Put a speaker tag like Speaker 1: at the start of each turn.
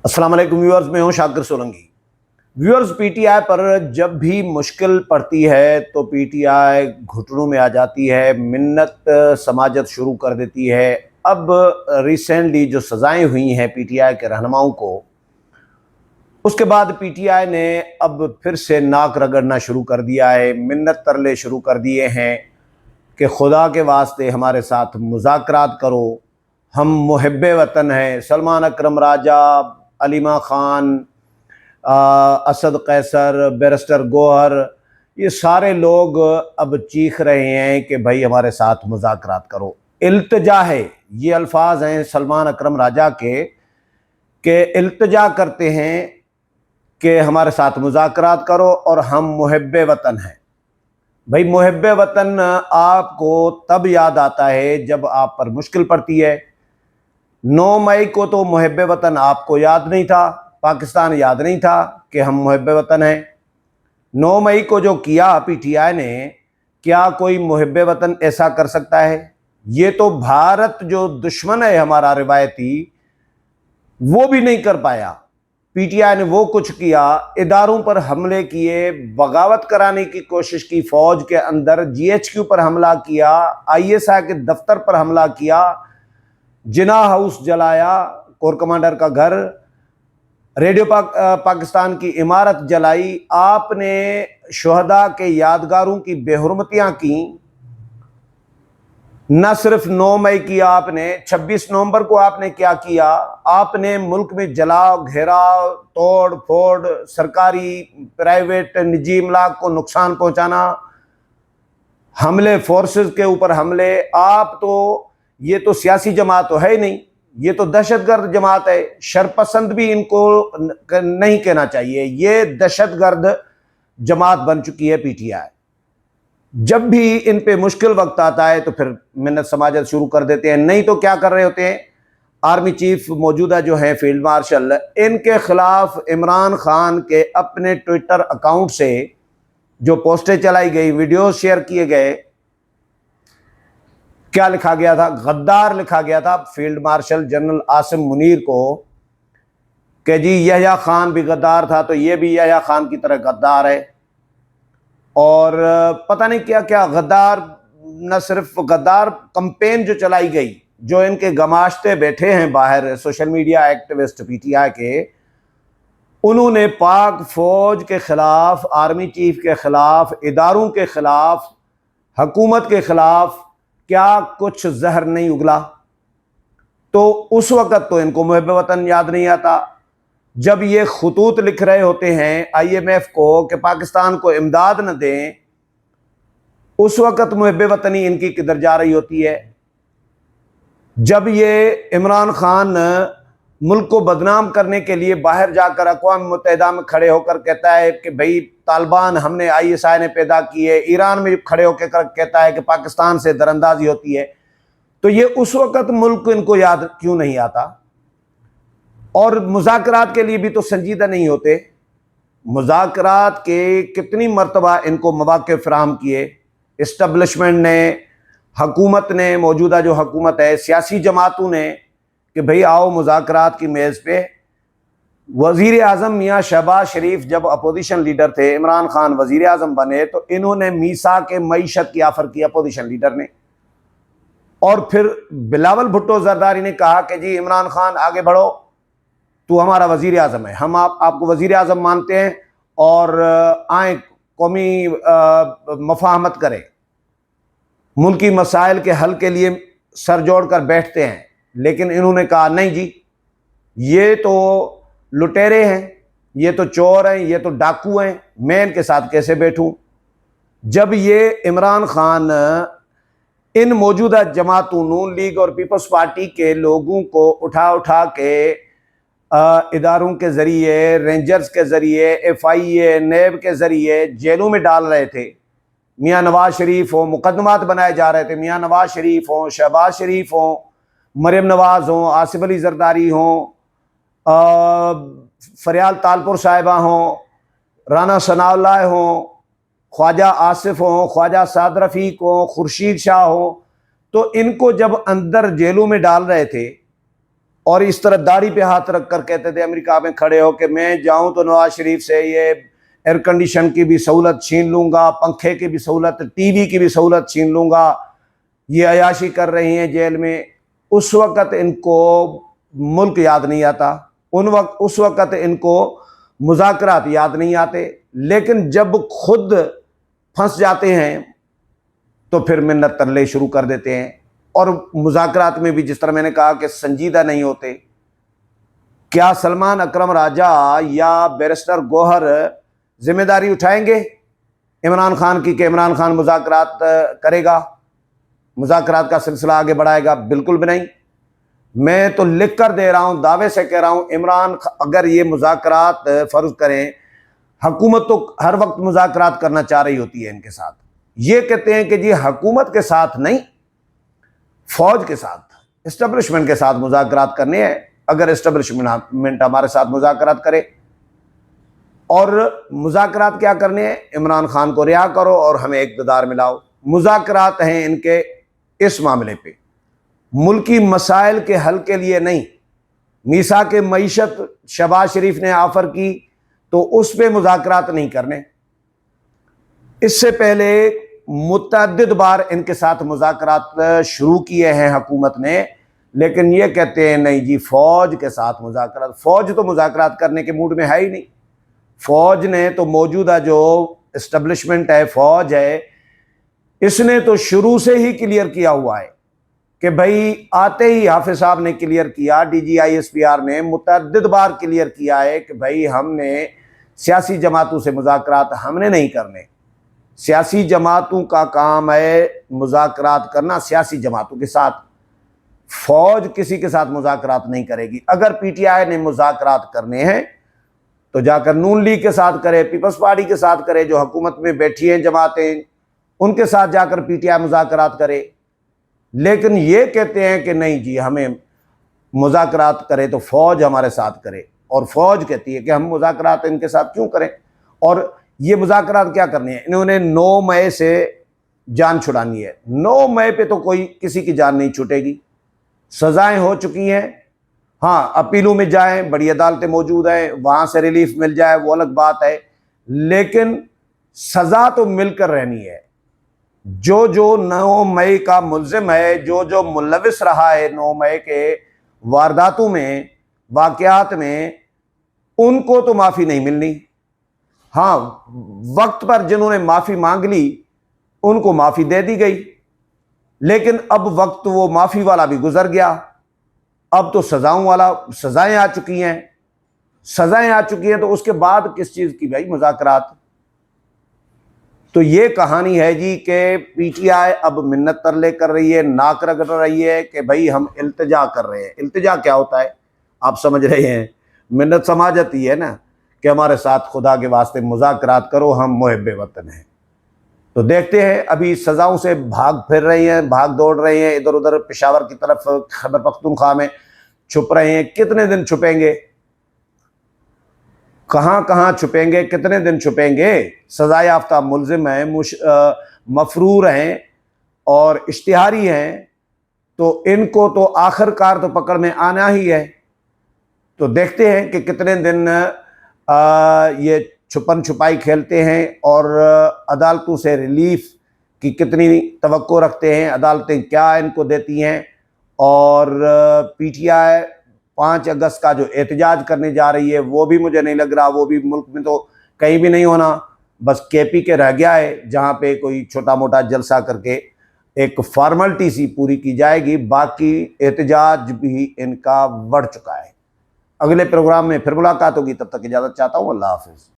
Speaker 1: अस्सलाम वालेकुम व्यूअर्स, मैं हूं शाकिर सोलंकी। व्यूअर्स, पीटीआई पर जब भी मुश्किल पड़ती है तो पीटीआई घुटनों में आ जाती है, मिन्नत समाजत शुरू कर देती है। अब रिसेंटली जो सज़ाएं हुई हैं पीटीआई के रहनुमाओं को, उसके बाद पीटीआई ने अब फिर से नाक रगड़ना शुरू कर दिया है, मिन्नत तरले शुरू कर दिए हैं कि खुदा के वास्ते हमारे साथ मुज़ाकरात करो, हम मुहिब्बे वतन हैं। सलमान अकरम राजा, अलीमा खान, असद कैसर, बैरिस्टर गोहर, ये सारे लोग अब चीख रहे हैं कि भाई हमारे साथ मुज़ाकरात करो। इल्तिजा है, ये अल्फाज हैं सलमान अकरम राजा के इल्तिजा करते हैं कि हमारे साथ मुज़ाकरात करो और हम मुहिब्बे वतन हैं। भाई मुहिब्बे वतन आपको तब याद आता है जब आप पर मुश्किल पड़ती है। 9 मई को तो मुहिब्बे वतन आपको याद नहीं था, पाकिस्तान याद नहीं था कि हम मुहिब्बे वतन हैं। 9 मई को जो किया पीटीआई ने, क्या कोई मुहिब्बे वतन ऐसा कर सकता है? ये तो भारत जो दुश्मन है हमारा रिवायती, वो भी नहीं कर पाया। पीटीआई ने वो कुछ किया, इदारों पर हमले किए, बगावत कराने की कोशिश की, फौज के अंदर जीएचक्यू पर हमला किया, आईएसआई के दफ्तर पर हमला किया, जिना हाउस जलाया, कोर कमांडर का घर, रेडियो पाकिस्तान की इमारत जलाई। आपने शुहदा के यादगारों की बेहुरमतियां की। न सिर्फ 9 मई किया आपने, 26 नवंबर को आपने क्या किया? आपने मुल्क में जलाओ, घेराव, तोड़ फोड़, सरकारी प्राइवेट निजी इमलाक को नुकसान पहुंचाना, हमले, फोर्सेस के ऊपर हमले। आप तो, ये तो सियासी जमात तो है ही नहीं, ये तो दहशतगर्द जमात है। शरपसंद भी इनको नहीं कहना चाहिए, ये दहशतगर्द जमात बन चुकी है पीटीआई। जब भी इन पे मुश्किल वक्त आता है तो फिर मिन्नत समाजत शुरू कर देते हैं। नहीं तो क्या कर रहे होते हैं? आर्मी चीफ मौजूदा जो है फील्ड मार्शल, इनके खिलाफ इमरान खान के अपने ट्विटर अकाउंट से जो पोस्टें चलाई गई, वीडियो शेयर किए गए, क्या लिखा गया था? गद्दार लिखा गया था field marshal general Asim Munir को कि जी यहया खान भी गद्दार था तो ये भी यहया खान की तरह गद्दार है। और पता नहीं क्या क्या गद्दार, न सिर्फ गद्दार कंपेन जो चलाई गई, जो इनके गमाश्ते बैठे हैं बाहर सोशल मीडिया एक्टिविस्ट पीटीआई के, उन्होंने पाक फौज के खिलाफ, आर्मी चीफ के खिलाफ, इदारों के खिलाफ, हुकूमत के खिलाफ क्या कुछ जहर नहीं उगला? तो उस वक़्त तो इनको मुहिब्बे वतन याद नहीं आता। जब ये खुतूत लिख रहे होते हैं आईएमएफ को कि पाकिस्तान को इमदाद न दें, उस वक़्त मुहिब्बे वतनी इनकी किधर जा रही होती है? जब ये इमरान खान मुल्क को बदनाम करने के लिए बाहर जाकर अक़वाम मुत्तहिदा में खड़े होकर कहता है कि भाई तालिबान हमने, आईएसआई ने पैदा की है, ईरान में खड़े होकर कहता है कि पाकिस्तान से दरअंदाजी होती है, तो ये उस वक़्त मुल्क इनको याद क्यों नहीं आता? और मुज़ाकरात के लिए भी तो संजीदा नहीं होते। मुज़ाकरात के कितनी मरतबा इनको मौक़े फ़राहम किए इस्टबलिशमेंट ने, हुकूमत ने, मौजूदा जो हुकूमत है, सियासी जमातों ने कि भाई आओ मुज़ाकरात की मेज़ पे। वज़ीर आज़म मियाँ शहबाज शरीफ जब अपोजिशन लीडर थे, इमरान खान वज़ीर आज़म बने, तो इन्होंने मीसा के मईशत की ऑफ़र की अपोजिशन लीडर ने। और फिर बिलावल भुट्टो ज़रदारी ने कहा कि जी इमरान खान आगे बढ़ो, तू हमारा वज़ीर आज़म है, हम आपको वज़ीर आज़म मानते हैं और आए कौमी मफाहमत करें, मुल्की मसाइल के हल के लिए सर जोड़ कर बैठते हैं। लेकिन इन्होंने कहा नहीं जी, ये तो लुटेरे हैं, ये तो चोर हैं, ये तो डाकू हैं, मैं इनके साथ कैसे बैठूं? जब ये इमरान खान इन मौजूदा जमातों, नून लीग और पीपल्स पार्टी के लोगों को उठा उठा के इदारों के ज़रिए, रेंजर्स के ज़रिए, FIA, नेब के ज़रिए जेलों में डाल रहे थे। मियाँ नवाज शरीफ हो, मुकदमात बनाए जा रहे थे। मियाँ नवाज शरीफ हो, शहबाज शरीफ हो, मरियम नवाज हो, आसिफ अली जरदारी हो, फरियाल तालपुर साहिबा हो, राना सनाउल्लाह हो, ख्वाजा आसिफ हो, ख्वाजा साद रफ़ीक हो, खुर्शीद शाह हो, तो इनको जब अंदर जेलों में डाल रहे थे और इस तरह दाढ़ी पे हाथ रख कर कहते थे अमेरिका में खड़े हो कि मैं जाऊं तो नवाज शरीफ से ये एयर कंडीशन की भी सहूलत छीन लूंगा, पंखे की भी सहूलत, टीवी की भी सहूलत छीन लूंगा। ये अयाशी कर रही हैं जेल में। उस वक़्त इनको मुल्क याद नहीं आता, उस वक़्त इनको मुज़ाकरात याद नहीं आते, लेकिन जब खुद फंस जाते हैं तो फिर मिन्नत तरले शुरू कर देते हैं। और मुज़ाकरात में भी जिस तरह मैंने कहा कि संजीदा नहीं होते। क्या सलमान अकरम राजा या बैरिस्टर गौहर जिम्मेदारी उठाएंगे इमरान खान की कि इमरान खान मुज़ाकरात करेगा, मुज़ाकरात का सिलसिला आगे बढ़ाएगा? बिल्कुल भी नहीं। मैं तो लिख कर दे रहा हूं, दावे से कह रहा हूं, इमरान अगर ये मुज़ाकरात फर्ज करें, हुकूमत तो हर वक्त मुज़ाकरात करना चाह रही होती है इनके साथ। ये कहते हैं कि जी हुकूमत के साथ नहीं, फौज के साथ, इस्टेब्लिशमेंट के साथ मुज़ाकरात करने हैं। अगर इस्टेब्लिशमेंट हमारे साथ मुज़ाकरात करे, और मुज़ाकरात क्या करने हैं? इमरान खान को रिहा करो और हमें इक़्तिदार मिलाओ। मुज़ाकरात हैं इनके इस मामले पे, मुल्की मसाइल के हल के लिए नहीं। मीसा के मईशत शहबाज शरीफ ने ऑफर की तो उस पर मुज़ाकरात नहीं करने। इससे पहले मुतअद्दिद बार इनके साथ मुज़ाकरात शुरू किए हैं हुकूमत ने, लेकिन ये कहते हैं नहीं जी फ़ौज के साथ मुज़ाकरात। फ़ौज तो मुज़ाकरात करने के मूड में है ही नहीं। फ़ौज ने तो मौजूदा जो इस्टेब्लिशमेंट है, फ़ौज है, इसने तो शुरू से ही क्लियर किया हुआ है कि भाई आते ही हाफिज साहब ने क्लियर किया, DGISPR ने मुतअद्दिद बार क्लियर किया है कि भाई हमने सियासी जमातों से मुज़ाकरात हमने नहीं करने। सियासी जमातों का काम है मुज़ाकरात करना सियासी जमातों के साथ। फ़ौज किसी के साथ मुज़ाकरात नहीं करेगी। अगर PTI ने मुज़ाकरात करने हैं तो जाकर नून लीग के साथ करे, पीपल्स पार्टी के साथ करे, जो हुकूमत में बैठी हैं जमातें, उनके साथ जाकर PTI मुज़ाकरात करे। लेकिन ये कहते हैं कि नहीं जी हमें मुज़ाकरात करे तो फ़ौज हमारे साथ करे, और फ़ौज कहती है कि हम मुज़ाकरात इनके साथ क्यों करें। और ये मुज़ाकरात क्या करनी है? इन्होंने 9 मई से जान छुड़ानी है। 9 मई पे तो कोई किसी की जान नहीं छूटेगी, सज़ाएं हो चुकी हैं। हाँ, अपीलों में जाएं, बड़ी अदालतें मौजूद हैं, वहाँ से रिलीफ मिल जाए वो अलग बात है, लेकिन सज़ा तो मिलकर रहनी है। जो जो 9 मई का मुल्ज़िम है, जो जो मुलविस रहा है 9 मई के वारदातों में, वाक़यात में, उनको तो माफ़ी नहीं मिलनी। हाँ, वक्त पर जिन्होंने माफ़ी मांग ली उनको माफ़ी दे दी गई, लेकिन अब वक्त वो माफ़ी वाला भी गुजर गया। अब तो सज़ाओं वाला, सज़ाएं आ चुकी हैं। सज़ाएं आ चुकी हैं तो उसके बाद किस चीज़ की भाई मुज़ाकरात? तो ये कहानी है जी कि PTI अब मिन्नत तरले कर रही है, नाक रगड़ रही है कि भाई हम इल्तिजा कर रहे हैं। इल्तिजा क्या होता है आप समझ रहे हैं? मिन्नत समाजत ही है ना कि हमारे साथ खुदा के वास्ते मुज़ाकरात करो, हम मुहिब्बे वतन हैं। तो देखते हैं, अभी सज़ाओं से भाग फिर रही हैं, भाग दौड़ रहे हैं, इधर उधर पेशावर की तरफ, खैबर पख्तूनख्वा में छुप रहे हैं। कितने दिन छुपेंगे? कहाँ कहाँ छुपेंगे? कितने दिन छुपेंगे? सज़ा याफ्ता मुल्ज़िम हैं, मफरूर हैं और इश्तिहारी हैं, तो इनको तो आखिरकार तो पकड़ में आना ही है। तो देखते हैं कि कितने दिन ये छुपन छुपाई खेलते हैं और अदालतों से रिलीफ की कितनी तवक्को रखते हैं, अदालतें क्या इनको देती हैं। और PTI 5 अगस्त का जो एहतजाज करने जा रही है वो भी मुझे नहीं लग रहा, वो भी मुल्क में तो कहीं भी नहीं होना, बस KP के रह गया है जहाँ पे कोई छोटा मोटा जलसा करके एक फॉर्मेलिटी सी पूरी की जाएगी। बाकी एहतजाज भी इनका बढ़ चुका है। अगले प्रोग्राम में फिर मुलाकात होगी, तब तक इजाज़त चाहता हूँ। अल्लाह हाफ़िज़।